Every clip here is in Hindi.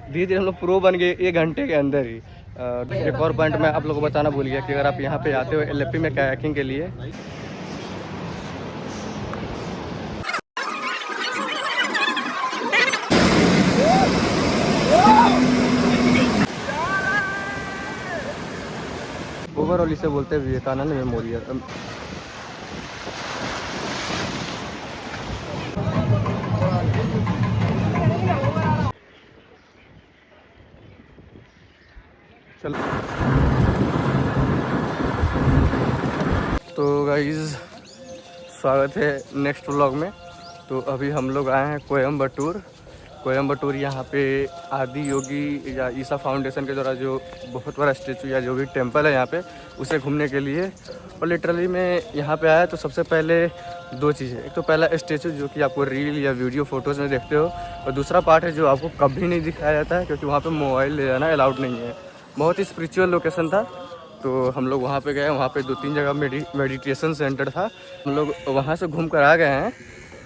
धीरे धीरे हम लोग प्रो बन गए 1 घंटे के अंदर ही। एक और पॉइंट मैं आप लोगों को बताना भूल गया कि अगर आप यहाँ पे आते हो एलएपी में कायाकिंग के लिए, ओवरऑल इसे बोलते हैं विवेकानंद मेमोरियल। चलो तो गाइज़ स्वागत है नेक्स्ट व्लॉग में। तो अभी हम लोग आए हैं कोयम्बटूर यहाँ पे आदि योगी या ईसा फाउंडेशन के द्वारा जो बहुत बड़ा स्टेचू या जो भी टेंपल है यहाँ पे, उसे घूमने के लिए। और लिटरली मैं यहाँ पे आया तो सबसे पहले 2 चीज़ें, एक तो पहला स्टेचू जो कि आपको रील या वीडियो फोटोज़ में देखते हो, और दूसरा पार्ट है जो आपको कभी नहीं दिखाया जाता है क्योंकि वहाँ पर मोबाइल ले जाना अलाउड नहीं है। बहुत ही स्पिरिचुअल लोकेशन था, तो हम लोग वहाँ पे गए। वहाँ पे 2-3 जगह मेडिटेशन सेंटर था, हम लोग वहाँ से घूम कर आ गए हैं।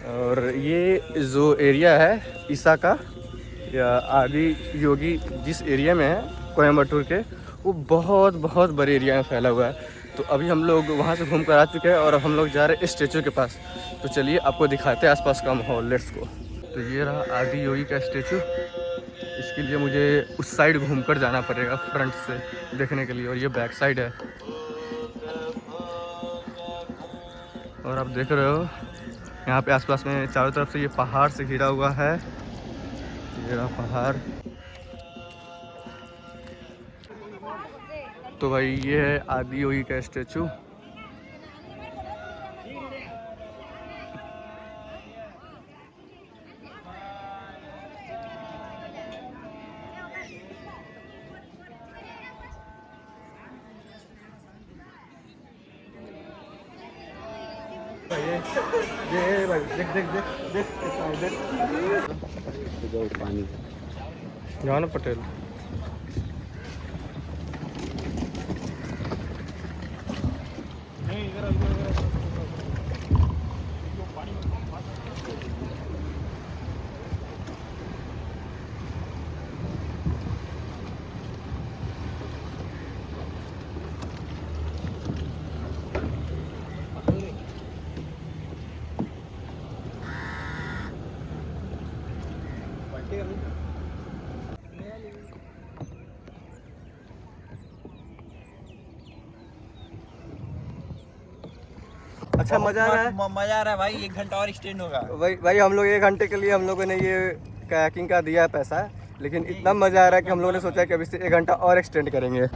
और ये जो एरिया है ईसा का या आदि योगी जिस एरिया में है कोयम्बटूर के, वो बहुत बड़े एरिया में फैला हुआ है। तो अभी हम लोग वहाँ से घूम कर आ चुके हैं और अब हम लोग जा रहे हैं स्टेचू के पास। तो चलिए आपको दिखाते हैं आसपास का माहौल, लेट्स गो। तो ये रहा आदि योगी का स्टेचू। इसके लिए मुझे उस साइड घूमकर जाना पड़ेगा फ्रंट से देखने के लिए, और ये बैक साइड है। और आप देख रहे हो यहाँ पे आसपास में चारों तरफ से ये पहाड़ से घिरा हुआ है। ये रहा पहाड़। तो भाई ये है आदि योगी का स्टेचू। ये भाई देख पानी जाना पटेल। अच्छा मजा आ रहा है भाई। 1 घंटा और एक्सटेंड होगा भाई हम लोग 1 घंटे के लिए हम लोगों ने ये कायाकिंग का दिया है पैसा, लेकिन इतना मजा आ रहा है कि हम लोगों ने सोचा कि अभी से 1 घंटा और एक्सटेंड करेंगे।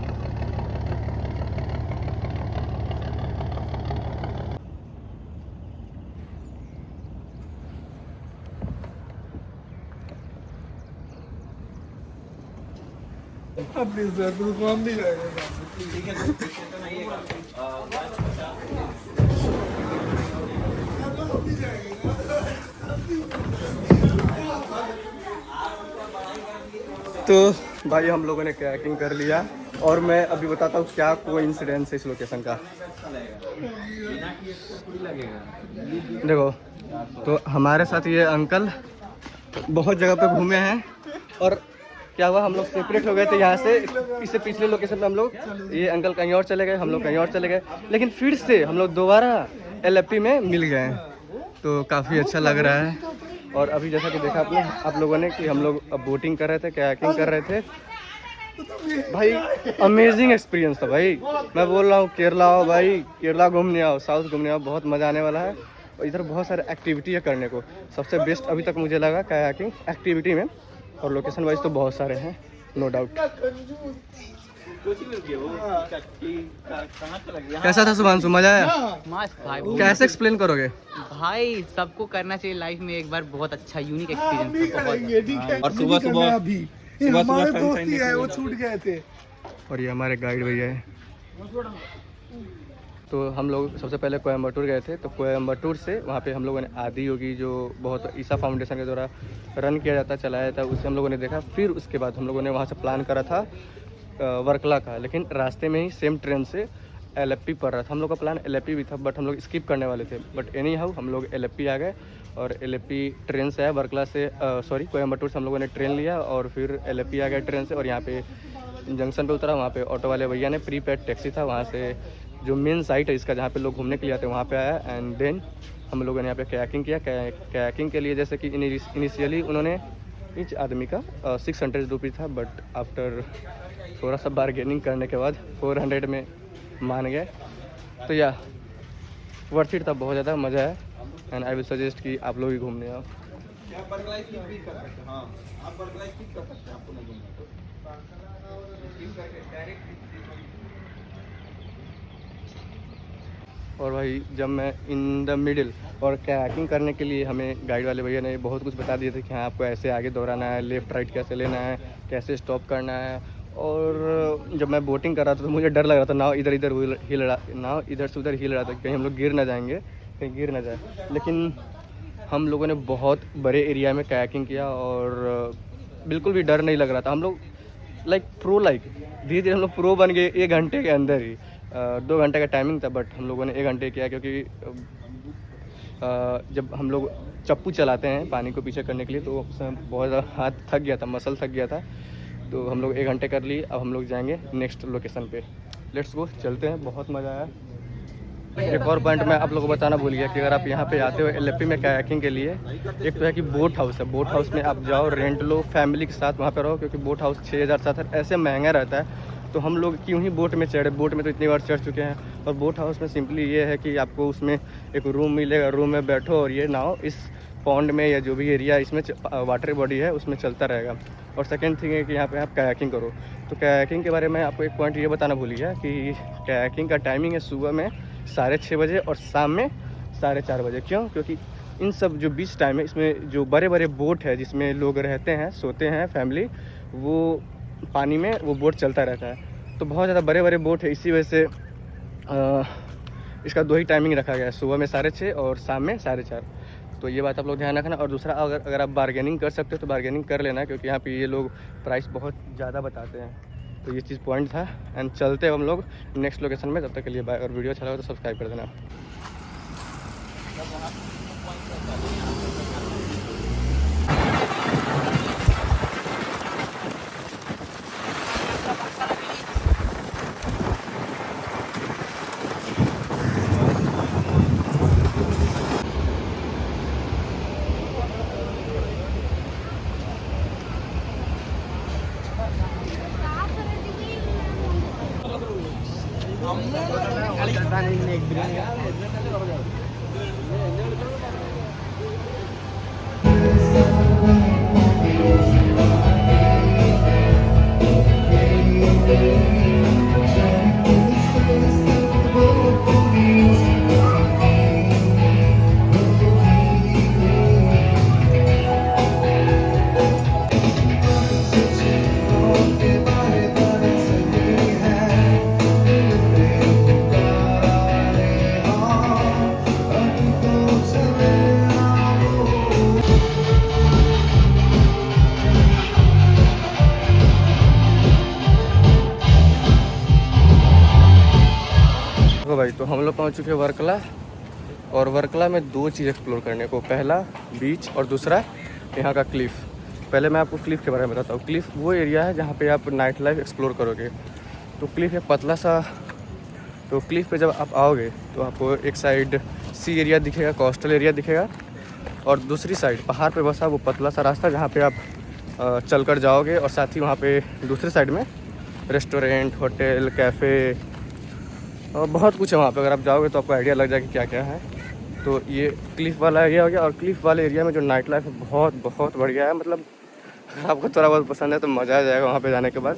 तो भाई हम लोगों ने कायाकिंग कर लिया, और मैं अभी बताता हूँ क्या कोइंसिडेंस है इस लोकेशन का। देखो, तो हमारे साथ ये अंकल बहुत जगह पे घूमे हैं, और क्या हुआ हम लोग सेपरेट हो गए थे यहाँ से। इससे पिछले लोकेशन पे हम लोग, ये अंकल कहीं और चले गए, हम लोग कहीं और चले गए, लेकिन फिर से हम लोग दोबारा एलएपी में मिल गए। तो काफ़ी अच्छा लग रहा है। और अभी जैसा कि देखा आपने आप लोगों ने कि हम लोग अब बोटिंग कर रहे थे, कायाकिंग कर रहे थे। भाई अमेजिंग एक्सपीरियंस था भाई। मैं बोल रहा हूँ केरला आओ भाई, केरला घूमने आओ, साउथ घूमने आओ, बहुत मज़ा आने वाला है। और इधर बहुत सारे एक्टिविटी है करने को। सबसे बेस्ट अभी तक मुझे लगा कायाकिंग एक्टिविटी में, और लोकेशन वाइज तो बहुत सारे हैं नो डाउट। कैसा था सुभांशु, मजा आया? मस्त भाई। कैसे एक्सप्लेन करोगे? भाई सबको करना चाहिए लाइफ में एक बार, बहुत अच्छा यूनिक एक्सपीरियंस। और सुबह हमारे दोस्त ही है, वो छूट गए थे। और ये हमारे गाइड भैया है। तो हम लोग सबसे पहले कोयम्बटूर गए थे। तो कोयम्बटूर से वहाँ पे हम लोगों ने आदि योगी जो बहुत ईसा फाउंडेशन के द्वारा रन किया जाता, चलाया जाता, उसे हम लोगों ने देखा। फिर उसके बाद हम लोगों ने वहाँ से प्लान करा था वर्कला का, लेकिन रास्ते में ही सेम ट्रेन से एलएपी पड़ रहा था। हम लोग का प्लान एलएपी भी था, बट हम लोग स्किप करने वाले थे। बट एनी हाउ हम लोग एलएपी आ गए, और एलेप्पी ट्रेन से आया वर्कला से, सॉरी कोयम्बटूर से हम लोगों ने ट्रेन लिया और फिर एलेप्पी आ गया ट्रेन से। और यहाँ पे जंक्शन पे उतरा, वहाँ पे ऑटो वाले भैया ने प्रीपेड टैक्सी था, वहाँ से जो मेन साइट है इसका जहाँ पे लोग घूमने के लिए आते हैं वहाँ पे आया। एंड देन हम लोगों ने यहाँ पे कयाकिंग किया। कयाकिंग के लिए जैसे कि इनिशियली उन्होंने ईच आदमी का 600 रुपीज़ था, बट आफ्टर थोड़ा सा बारगेनिंग करने के बाद 400 में मान गए। तो या वर्थ इट था, बहुत ज़्यादा मज़ा है। एंड आई विल सजेस्ट कि आप लोग भी घूमने आओ। और भाई जब मैं इन द मिडिल और कयाकिंग करने के लिए हमें गाइड वाले भैया ने बहुत कुछ बता दिए थे कि हाँ आपको ऐसे आगे दौड़ाना है, लेफ़्ट राइट कैसे लेना है, कैसे स्टॉप करना है। और जब मैं बोटिंग कर रहा था तो मुझे डर लग रहा था, नाव इधर इधर हिल रहा, नाव इधर से उधर हिल रहा था, कहीं हम लोग गिर ना जाएंगे, कहीं गिर ना जाए। लेकिन हम लोगों ने बहुत बड़े एरिया में कयाकिंग किया और बिल्कुल भी डर नहीं लग रहा था। हम लोग धीरे धीरे हम लोग प्रो बन गए 1 घंटे के अंदर ही। 2 घंटे का टाइमिंग था, बट हम लोगों ने 1 घंटे किया, क्योंकि जब हम लोग चप्पू चलाते हैं पानी को पीछे करने के लिए तो बहुत ज़्यादा हाथ थक गया था, मसल थक गया था। तो हम लोग 1 घंटे कर लिए। अब हम लोग जाएंगे नेक्स्ट लोकेशन पे। लेट्स गो, चलते हैं। बहुत मज़ा आया। एक और पॉइंट मैं आप लोगों को बताना भूल गया कि अगर आप यहाँ पे आते हो एलेप्पी में कयाकिंग के लिए, एक तो है कि बोट हाउस है। बोट हाउस में आप जाओ, रेंट लो, फैमिली के साथ वहाँ पे रहो, क्योंकि बोट हाउस 6,000-7,000 ऐसे महंगा रहता है। तो हम लोग क्यों ही बोट में चढ़े, बोट में तो इतनी बार चढ़ चुके हैं। और बोट हाउस में सिंपली ये है कि आपको उसमें एक रूम मिलेगा, रूम में बैठो और ये नाव इस पॉन्ड में या जो भी एरिया इसमें वाटर बॉडी है उसमें चलता रहेगा। और सेकेंड थिंग है कि यहाँ पे आप कयाकिंग करो। तो कयाकिंग के बारे में आपको एक पॉइंट ये बताना भूल गया कि कयाकिंग का टाइमिंग है सुबह में 6:30 बजे और शाम में 4:30 बजे। क्यों? क्योंकि इन सब जो बीच टाइम है इसमें जो बड़े बड़े बोट है जिसमें लोग रहते हैं, सोते हैं फैमिली, वो पानी में वो बोट चलता रहता है। तो बहुत ज़्यादा बड़े बड़े बोट है, इसी वजह से इसका 2 ही टाइमिंग रखा गया है, सुबह में 6:30 और शाम में 4:30। तो ये बात आप लोग ध्यान रखना। और दूसरा, अगर आप बारगेनिंग कर सकते हो तो बारगेनिंग कर लेना, क्योंकि यहाँ पे ये लोग प्राइस बहुत ज़्यादा बताते हैं। तो ये चीज़ पॉइंट था। एंड चलते हैं हम लोग नेक्स्ट लोकेशन में। तब तक के लिए बाय। और वीडियो अच्छा लगा तो सब्सक्राइब कर देना। भाई तो हम लोग पहुंच चुके हैं वर्कला। और वर्कला में 2 चीज़ एक्सप्लोर करने को, पहला बीच और दूसरा यहाँ का क्लिफ़। पहले मैं आपको क्लिफ़ के बारे में बताता हूँ। क्लिफ़ वो एरिया है जहाँ पे आप नाइट लाइफ एक्सप्लोर करोगे। तो क्लिफ़ है पतला सा। तो क्लिफ़ पे जब आप आओगे तो आपको एक साइड सी एरिया दिखेगा, कोस्टल एरिया दिखेगा, और दूसरी साइड पहाड़ पे बसा वो पतला सा रास्ता जहाँ पे आप चल कर जाओगे। और साथ ही वहाँ पे दूसरी साइड में रेस्टोरेंट, होटल, कैफ़े और बहुत कुछ है वहाँ पे। अगर आप जाओगे तो आपको आइडिया लग जाएगा क्या क्या है। तो ये क्लिफ़ वाला एरिया हो गया। और क्लिफ़ वाले एरिया में जो नाइट लाइफ है बहुत बहुत बढ़िया है। मतलब अगर आपको थोड़ा बहुत पसंद है तो मज़ा आ जाएगा वहाँ पे जाने के बाद।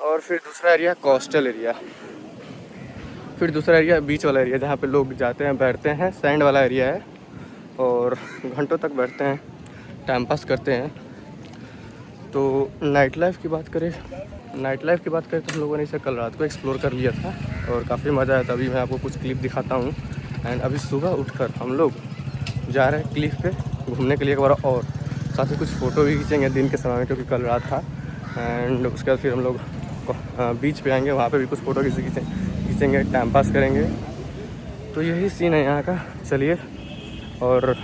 और फिर दूसरा एरिया कोस्टल एरिया, फिर दूसरा एरिया बीच वाला एरिया जहाँ पे लोग जाते हैं, बैठते हैं। सैंड वाला एरिया है और घंटों तक बैठते हैं, टाइम पास करते हैं। तो नाइट लाइफ की बात करें तो हम लोगों ने इसे कल रात को एक्सप्लोर कर लिया था और काफ़ी मज़ा आया था। अभी मैं आपको कुछ क्लिप दिखाता हूँ। एंड अभी सुबह उठकर हम लोग जा रहे हैं क्लिफ पे घूमने के लिए एक बार, और साथ ही कुछ फ़ोटो भी खींचेंगे दिन के समय में, क्योंकि कल रात था। एंड उसके बाद फिर हम लोग बीच पे आएंगे, वहाँ पे भी कुछ फ़ोटो खींचेंगे, टाइम पास करेंगे। तो यही सीन है यहाँ का। चलिए, और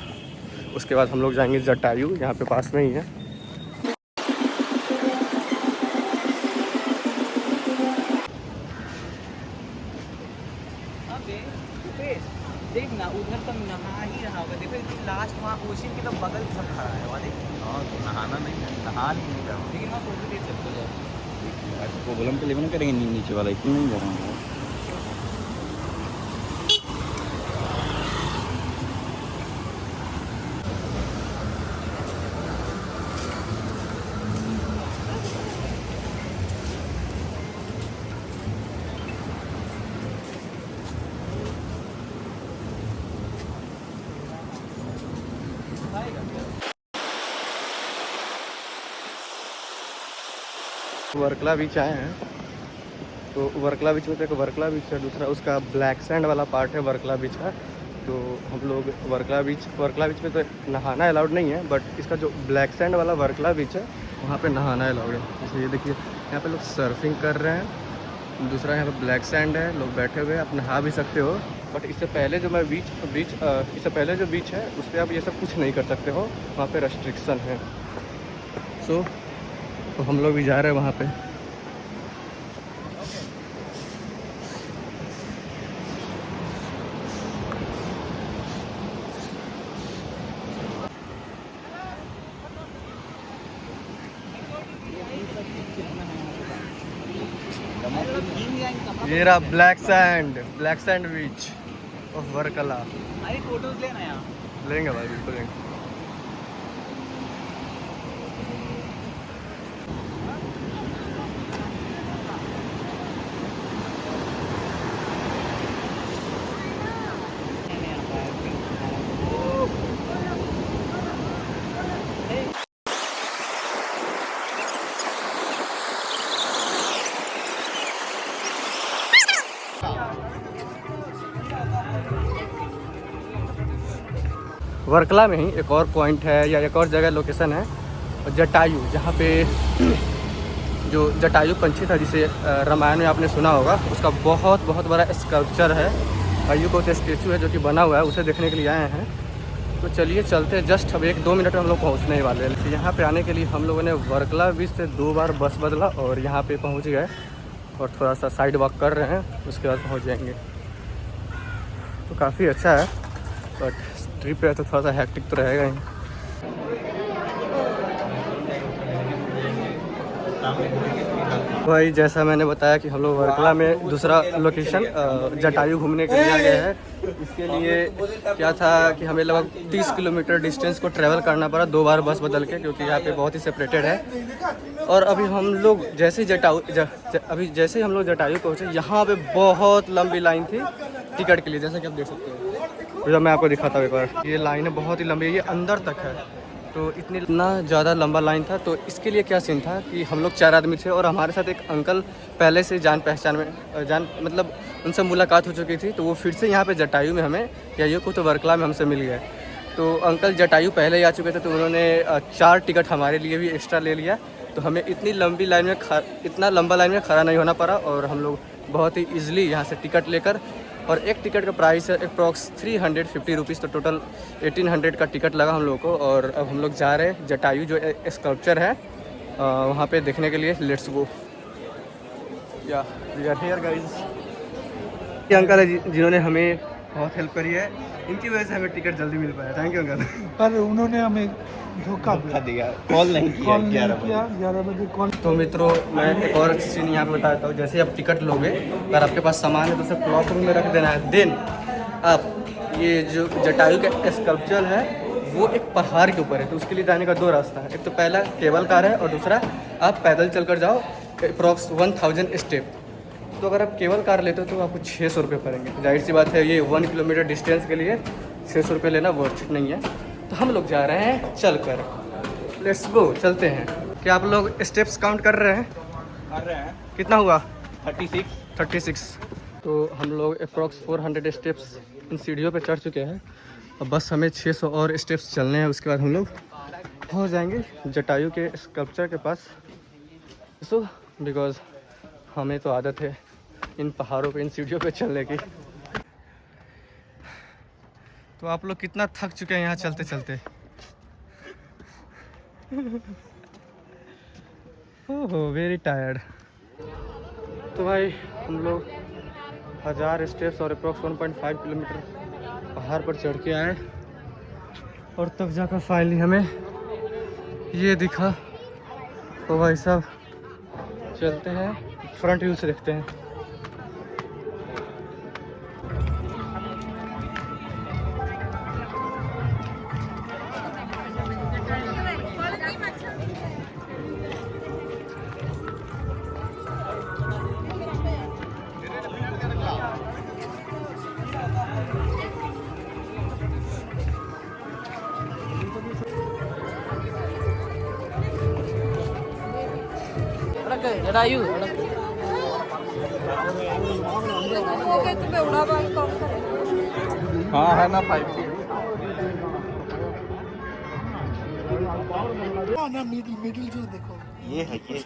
उसके बाद हम लोग जाएंगे जटायू, यहाँ पे पास में ही है। देख ना उधर सब नहा ही रहा होगा, देखो लास्ट वहाँ ओशन के तो बगल सब खड़ा है वहाँ देख। हाँ तो नहाना नहीं है, नहा नहीं रहा हूँ। लेकिन वहाँ फोटो ले सकते हो। प्रॉब्लम के लिए ना करेंगे नीचे वाला, इसमें नहीं जा रहा हूँ। वर्कला बीच आए हैं, तो वर्कला बीच में तो एक वर्कला बीच है, दूसरा उसका ब्लैक सैंड वाला पार्ट है वर्कला बीच का। तो हम लोग वर्कला बीच में तो नहाना अलाउड नहीं है, बट इसका जो ब्लैक सैंड वाला वर्कला बीच है वहाँ पे नहाना अलाउड है। जैसे ये देखिए यहाँ पे लोग सर्फिंग कर रहे हैं, दूसरा यहाँ पे ब्लैक सैंड है, लोग बैठे हुए आप नहा भी सकते हो। बट इससे पहले जो मैं इससे पहले जो बीच है उस पर आप ये सब कुछ नहीं कर सकते हो, वहाँ पे रेस्ट्रिक्शन है। तो हम लोग भी जा रहे हैं वहाँ पे। ये रहा black sand beach of Varkala. अरे फोटोज लेना यार। लेंगे भाई, बिल्कुल लेंगे। वर्कला में ही एक और पॉइंट है या एक और जगह लोकेशन है जटायू, जहाँ पे जो जटायु पंछी था जिसे रामायण में आपने सुना होगा, उसका बहुत बड़ा स्कल्पचर है। आयु को तो स्टेचू है जो कि बना हुआ है, उसे देखने के लिए आए हैं। तो चलिए चलते हैं, जस्ट अब 1-2 मिनट में हम लोग पहुँचने ही वाले हैं। यहाँ पे आने के लिए हम लोगों ने वर्कला बीच से 2 बार बस बदला और यहाँ पे पहुँच गए और थोड़ा सा साइड वॉक कर रहे हैं, उसके बाद पहुँच जाएंगे। तो काफ़ी अच्छा है, बट ट्रिप है तो थोड़ा सा हैक्टिक तो रहेगा ही। भाई जैसा मैंने बताया कि हम लोग वर्कला में दूसरा लोकेशन जटायू घूमने के लिए आ गए हैं। इसके लिए क्या था कि हमें लगभग 30 किलोमीटर डिस्टेंस को ट्रैवल करना पड़ा 2 बार बस बदल के, क्योंकि यहाँ पे बहुत ही सेपरेटेड है। और अभी हम लोग जैसे ही हम लोग जटायू पहुँचे, यहाँ पे बहुत लंबी लाइन थी टिकट के लिए, जैसा कि आप देख सकते हो। तो मैं आपको दिखाता हूँ एक बार, ये लाइन है बहुत ही लंबी है, ये अंदर तक है। तो इतना ज़्यादा लंबा लाइन था। तो इसके लिए क्या सीन था कि हम लोग 4 आदमी थे और हमारे साथ एक अंकल पहले से जान पहचान में मतलब उनसे मुलाकात हो चुकी थी। तो वो फिर से यहाँ पे जटायू में हमें या को तो वर्कला में हमसे मिल गए। तो अंकल जटायू पहले ही आ चुके थे, तो उन्होंने 4 टिकट हमारे लिए भी एक्स्ट्रा ले लिया। तो हमें इतनी लंबी लाइन में इतना लंबा लाइन में खड़ा नहीं होना पड़ा और हम लोग बहुत ही ईजिली यहाँ से टिकट लेकर, और एक टिकट का प्राइस है अप्रॉक्स 350 रुपीज़, तो टोटल 1800 का टिकट लगा हम लोग को। और अब हम लोग जा रहे हैं जटायू जो स्कल्पचर है वहाँ पे देखने के लिए। Let's go. या वी आर हियर गाइस। ये अंकल है जिन्होंने हमें बहुत हेल्प करी है, इनकी वजह से हमें टिकट जल्दी मिल पाया। Thank you uncle. पर उन्होंने हमें धोखा दिया, कॉल नहीं किया 11 बजे कॉल। तो मित्रों मैं एक और सीन यहाँ पे बताता हूँ। जैसे आप टिकट लोगे, अगर आपके पास सामान है तो उसे क्लॉक रूम में रख देना है। देन आप ये जो जटायू का स्कल्पचर है वो एक पहाड़ के ऊपर है, तो उसके लिए जाने का 2 रास्ता है। एक तो पहला केबल कार है और दूसरा आप पैदल चल कर जाओ अप्रॉक्स 1000 स्टेप। तो अगर आप केबल कार लेते हो तो आपको 600 रुपये पड़ेंगे। जाहिर सी बात है ये 1 किलोमीटर डिस्टेंस के लिए 600 रुपये लेना वर्थ नहीं है। तो हम लोग जा रहे हैं चल कर। लेट्स गो, चलते हैं। क्या आप लोग स्टेप्स काउंट कर रहे हैं? कितना हुआ? 36। तो हम लोग अप्रॉक्स 400 स्टेप्स इन सीढ़ियों पे चढ़ चुके हैं। अब बस हमें 600 और स्टेप्स चलने हैं, उसके बाद हम लोग पहुँच जाएंगे जटायू के स्कल्पचर के पास। सो बिकॉज हमें तो आदत है इन पहाड़ों पे, इन सीढ़ियों पे चलने की। तो आप लोग कितना थक चुके हैं यहाँ चलते चलते? ओहो वेरी टायर्ड। तो भाई हम लोग 1000 स्टेप्स और अप्रॉक्स 1.5 किलोमीटर पहाड़ पर चढ़ के आए और तब जाकर फाइनली हमें ये दिखा। तो भाई साहब चलते हैं, फ्रंट व्यू से देखते हैं। जटायु हाँ है ना 5G। ना मिडिल जो देखो ये है ये।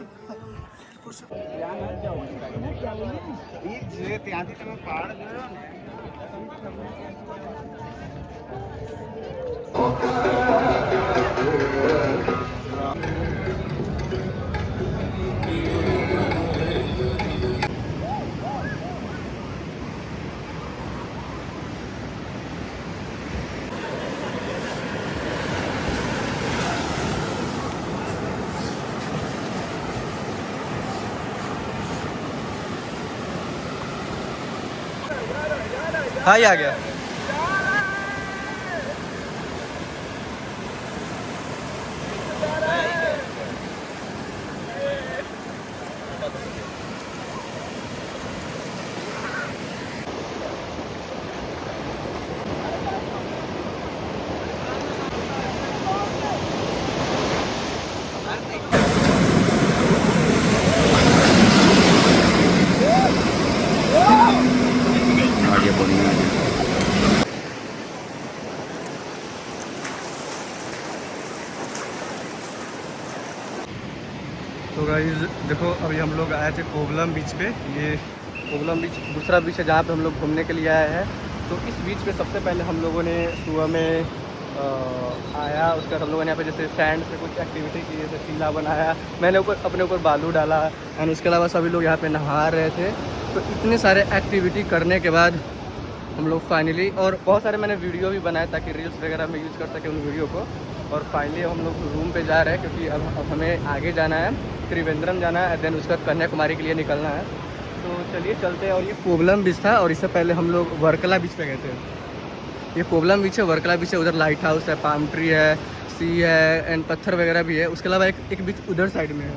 हाँ, ये आ गया। आगे बढ़ना है। तो गाइस देखो अभी हम लोग आए थे कोवलम बीच पे। ये कोवलम बीच दूसरा बीच है जहाँ पे हम लोग घूमने के लिए आए हैं। तो इस बीच पे सबसे पहले हम लोगों ने सुबह में आया, उसके बाद हम लोगों ने यहाँ पे जैसे सैंड से कुछ एक्टिविटी की, जैसे टीला बनाया, मैंने अपने ऊपर बालू डाला एंड उसके अलावा सभी लोग यहाँ पे नहा रहे थे। तो इतने सारे एक्टिविटी करने के बाद हम लोग फाइनली, और बहुत सारे मैंने वीडियो भी बनाए ताकि रील्स वगैरह में यूज़ कर सके उन वीडियो को। और फाइनली हम लोग रूम पे जा रहे हैं क्योंकि अब हमें आगे जाना है, त्रिवेंद्रम जाना है, देन उसके बाद कन्याकुमारी के लिए निकलना है। तो चलिए चलते हैं। और ये कोवलम बीच था और इससे पहले हम लोग वर्कला बीच पे गए थे। ये कोवलम बीच है, वर्कला बीच है, उधर लाइट हाउस है, पाम ट्री है, सी है एंड पत्थर वगैरह भी है। उसके अलावा एक बीच उधर साइड में है।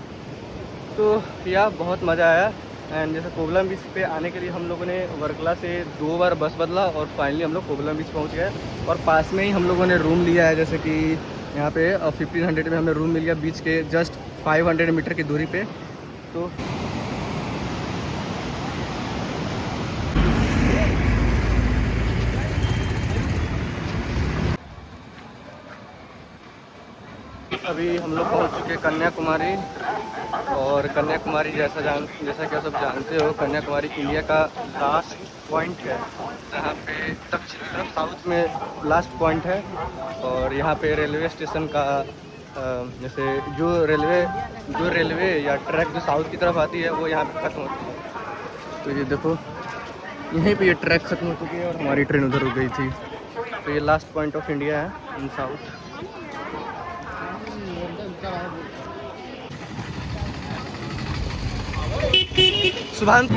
तो यार बहुत मज़ा आया। एंड जैसे कोवलम बीच पे आने के लिए हम लोगों ने वर्कला से 2 बार बस बदला और फाइनली हम लोग कोवलम बीच पहुंच गए। और पास में ही हम लोगों ने रूम लिया है, जैसे कि यहाँ पे 1500 में हमें रूम मिल गया बीच के जस्ट 500 मीटर की दूरी पे। तो अभी हम लोग पहुँच चुके हैं कन्याकुमारी। और कन्याकुमारी जैसा कि आप सब जानते हो, कन्याकुमारी इंडिया का लास्ट पॉइंट है, जहाँ पे दक्षिण की तरफ साउथ में लास्ट पॉइंट है। और यहाँ पे रेलवे स्टेशन का जैसे जो रेलवे या ट्रैक जो साउथ की तरफ आती है वो यहाँ पे ख़त्म होती है। तो ये देखो यहीं पे ये ट्रैक ख़त्म हो चुकी है और हमारी ट्रेन उधर रुक गई थी। तो ये लास्ट पॉइंट ऑफ इंडिया है इन साउथ। सुभान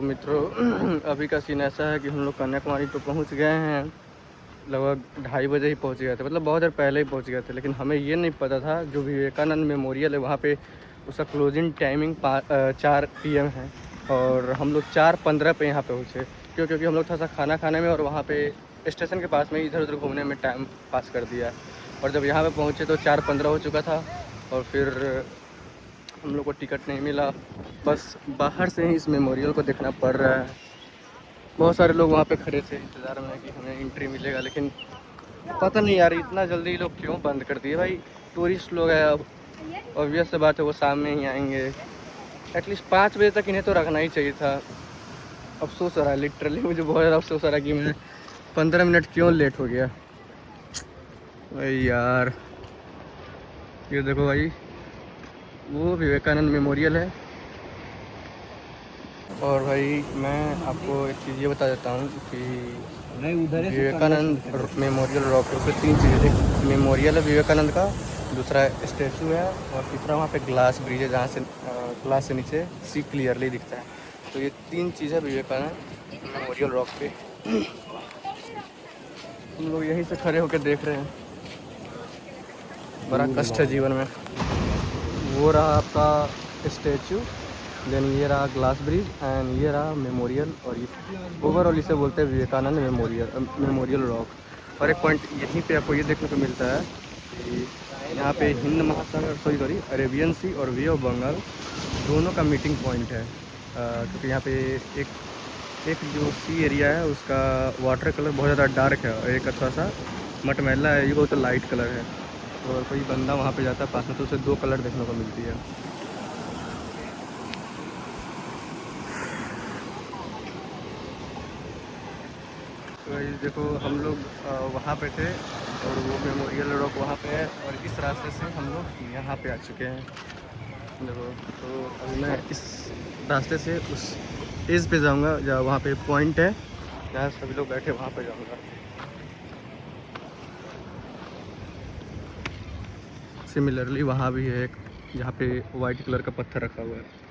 मित्रों अभी का सीन ऐसा है कि हम लोग कन्याकुमारी तो पहुंच गए हैं, लगभग 2:30 बजे ही पहुंच गए थे, मतलब बहुत देर पहले ही पहुंच गए थे। लेकिन हमें ये नहीं पता था जो विवेकानंद मेमोरियल है वहाँ पे उसका क्लोजिंग टाइमिंग 4 PM है और हम लोग 4:15 पे यहाँ पे पहुँचे। क्योंकि हम लोग थोड़ा सा खाना खाने में और वहाँ पे स्टेशन के पास में इधर उधर घूमने में टाइम पास कर दिया। और जब यहाँ पे पहुँचे तो 4:15 हो चुका था और फिर हम लोग को टिकट नहीं मिला, बस बाहर से ही इस मेमोरियल को देखना पड़ रहा है। बहुत सारे लोग वहाँ पे खड़े थे इंतज़ार में कि हमें एंट्री मिलेगा, लेकिन पता नहीं यार इतना जल्दी लोग क्यों बंद कर दिए। भाई टूरिस्ट लोग हैं, ऑब्वियस से बात है वो सामने ही आएंगे। एटलीस्ट 5 बजे तक इन्हें तो रखना ही चाहिए था। अफसोस हो रहा है, लिटरली मुझे बहुत ज़्यादा अफसोस हो रहा है कि मैं 15 मिनट क्यों लेट हो गया। भाई यार ये देखो भाई, वो विवेकानंद मेमोरियल है। और भाई मैं आपको एक चीज़ ये बता देता हूँ कि नहीं उधर विवेकानंद मेमोरियल रॉक है, उसमें 3 चीज़ें, एक मेमोरियल है विवेकानंद का, दूसरा स्टैचू है, और तीसरा वहाँ पे ग्लास ब्रिज है जहाँ से ग्लास से नीचे सी क्लियरली दिखता है। तो ये 3 चीज़ें विवेकानंद मेमोरियल रॉक पे हम लोग यहीं से खड़े होकर देख रहे हैं। बड़ा कष्ट है जीवन में। वो रहा आपका स्टैचू, देन ये रहा ग्लास ब्रिज एंड ये रहा मेमोरियल, और ये ओवरऑल इसे बोलते हैं विवेकानंद मेमोरियल रॉक। और एक पॉइंट यहीं पे आपको ये देखने को मिलता है कि यहाँ पे हिंद महासागर सॉरी अरेबियन सी और वे ऑफ बंगाल दोनों का मीटिंग पॉइंट है। क्योंकि यहाँ पे एक जो सी एरिया है उसका वाटर कलर बहुत ज़्यादा डार्क है और एक अच्छा सा मटमैला है, ये बहुत लाइट कलर है। और कोई बंदा वहाँ पे जाता है पास में तो उसे 2 कलर देखने को मिलती है। तो ये देखो हम लोग वहाँ पे थे और वो मेमोरियल रॉक वहाँ पे है, और इस रास्ते से हम लोग यहाँ पे आ चुके हैं। देखो तो अभी मैं इस रास्ते से उस एज पे जाऊँगा जहाँ वहाँ पे पॉइंट है जहाँ सभी लोग बैठे, वहाँ पे जाऊँगा। सिमिलरली वहाँ भी है एक जहाँ पे वाइट कलर का पत्थर रखा हुआ है।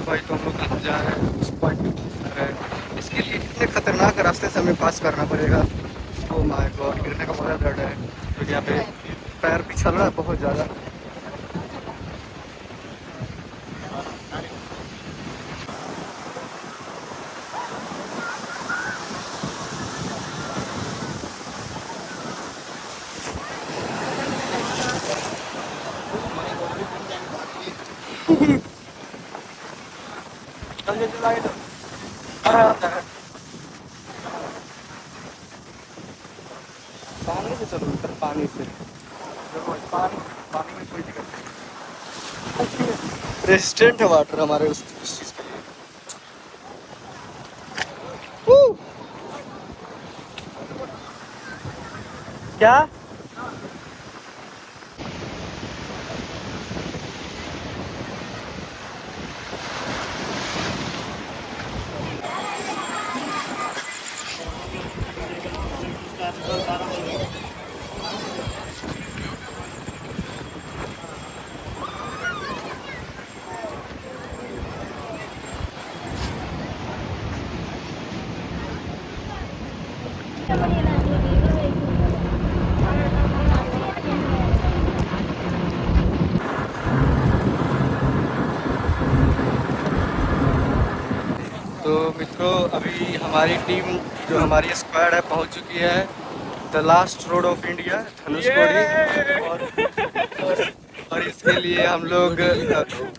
भाई तो हम लोग कहाँ जा रहे हैं, उस पॉइंट पे इसके लिए इतने खतरनाक रास्ते से हमें पास करना पड़ेगा। ओ माय गॉड, गिरने का बड़ा डर है क्योंकि यहाँ पे पैर पिछल रहा है बहुत ज़्यादा। पानी से चलो इधर, पानी से देखो, पानी में कोई दिक्कत नहीं, रेजिस्टेंट है वाटर हमारे उस चीज़ के लिए। क्या तो मित्रों अभी हमारी टीम जो हमारी स्क्वाड है पहुंच चुकी है the last road of India Dhanushkodi. और इसके लिए हम लोग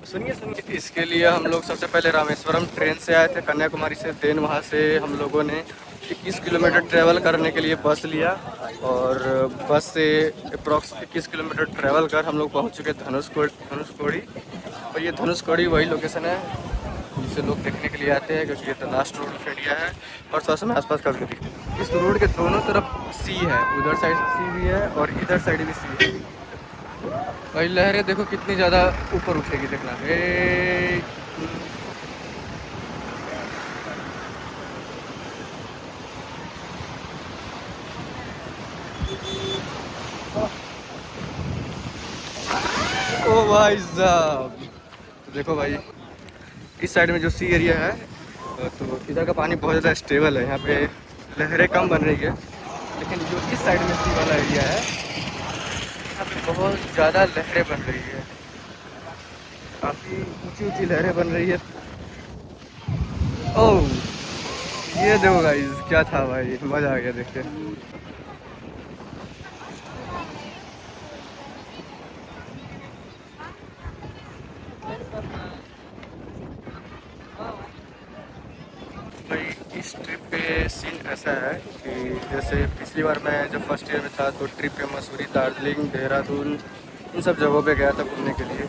सुनिए इसके लिए हम लोग सबसे पहले रामेश्वरम ट्रेन से आए थे कन्याकुमारी से। देन वहाँ से हम लोगों ने 21 किलोमीटर ट्रैवल करने के लिए बस लिया और बस से अप्रॉक्स 21 किलोमीटर ट्रैवल कर हम लोग पहुँच चुके धनुषकोडी। और ये धनुषकोडी वही लोकेशन है से लोग देखने के लिए आते हैं, क्योंकि ये the last road of India है और साथ में आसपास का भी दिखता है। इस रोड के दोनों तरफ सी है, उधर साइड सी भी है और इधर साइड भी सी है। भाई लहरें देखो कितनी ज़्यादा ऊपर उठेगी, देखना। ओ भाई साहब, तो देखो भाई इस साइड में जो सी एरिया है तो इधर का पानी बहुत ज़्यादा स्टेबल है, यहाँ पे लहरें कम बन रही है। लेकिन जो इस साइड में सी वाला एरिया है यहाँ पे बहुत ज़्यादा लहरें बन रही है, काफ़ी ऊंची ऊंची लहरें बन रही है। ओह ये देखो गाइस, क्या था भाई, मज़ा आ गया देख के। भाई इस ट्रिप पे सीन ऐसा है कि जैसे पिछली बार मैं जब फर्स्ट ईयर में था तो ट्रिप पे मसूरी, दार्जिलिंग, देहरादून इन सब जगहों पे गया था घूमने के लिए।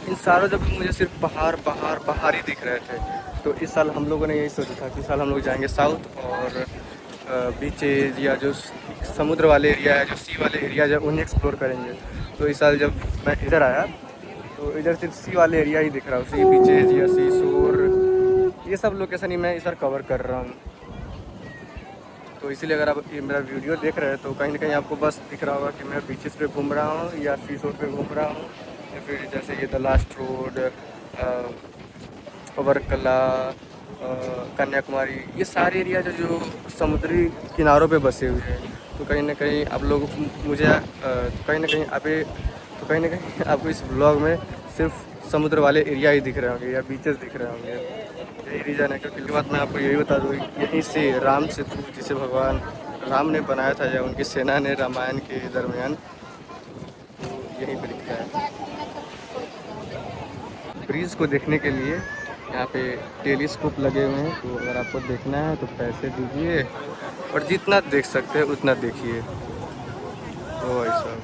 इन सारों जगह मुझे सिर्फ पहाड़ पहाड़ पहाड़ ही दिख रहे थे। तो इस साल हम लोगों ने यही सोचा था कि इस साल हम लोग जाएंगे साउथ और बीचेज या जो समुद्र वाले एरिया है, जो सी वाले एरिया है, उन्हें एक्सप्लोर करेंगे। तो इस साल जब मैं इधर आया तो इधर सिर्फ सी वाले एरिया ही दिख रहा हूँ, सी बीचेज या सी शोर, ये सब लोकेशन ही मैं इस बार कवर कर रहा हूँ। तो इसीलिए अगर आप ये मेरा वीडियो देख रहे हैं तो कहीं ना कहीं आपको बस दिख रहा होगा कि मैं बीचेस पे घूम रहा हूँ या सी शोर पे घूम रहा हूँ, या फिर जैसे ये the last road, Varkala, Kanyakumari, ये सारे एरिया जो समुद्री किनारों पे बसे हुए हैं। तो कहीं ना कहीं आप लोग मुझे तो कहीं ना कहीं आपको इस ब्लॉग में सिर्फ समुद्र वाले एरिया ही दिख रहे होंगे या बीचेस दिख रहे होंगे। यही रीज़न है। क्योंकि बात मैं आपको यही बता दूँ, यहीं से राम सेतु जिसे भगवान राम ने बनाया था या उनकी सेना ने रामायण के दरमियान, तो यहीं पर दिखता है। ब्रिज को देखने के लिए यहाँ पे टेलीस्कोप लगे हुए हैं, तो अगर आपको देखना है तो पैसे दीजिए और जितना देख सकते हैं उतना देखिए। तो ऐसा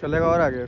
चलेगा और आगे।